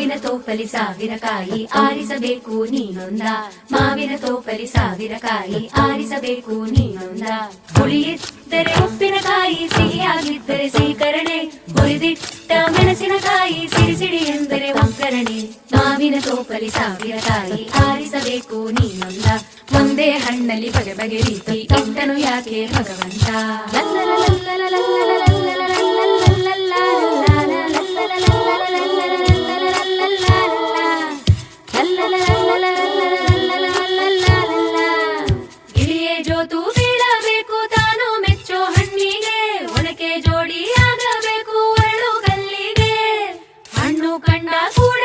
ಮಾವಿನ ತೋಪಲಿ ಸಾವಿರ ಕಾಯಿ ಆರಿಸಬೇಕು ನೀನೊಂದ, ಮಾವಿನ ತೋಪಲಿ ಸಾವಿರ ಕಾಯಿ ಆರಿಸಬೇಕು ನೀನೊಂದ. ಹುಳಿಯಿದ್ದರೆ ಉಪ್ಪಿನಕಾಯಿ, ಸಿಹಿಯಾಗಿದ್ದರೆ ಸೀಕರಣೆ, ಹುರಿದಿಟ್ಟ ಮೆಣಸಿನಕಾಯಿ, ಸಿಡಿ ಸಿಡಿ ಎಂದರೆ ಒಗ್ಗರಣೆ. ಮಾವಿನ ತೋಪಲಿ ಸಾವಿರ ಕಾಯಿ ಆರಿಸಬೇಕು ನೀನೊಂದ, ಒಂದೇ ಹಣ್ಣಲ್ಲಿ ಬಗೆ ಬಗೆ ರೀತಿ ಇಟ್ಟನು ಯಾಕೆ ಭಗವಂತ. ಗಿಳಿಯೇ ಜೋತು ಬೀಳಬೇಕು ತಾನು ಮೆಚ್ಚೋ ಹಣ್ಣಿಗೆ, ಒನಕೆ ಜೋಡಿ ಆಗಬೇಕು ಅರಳು ಕಲ್ಲಿಗೆ. ಹಣ್ಣು ಕಂಡ ಕೂಡ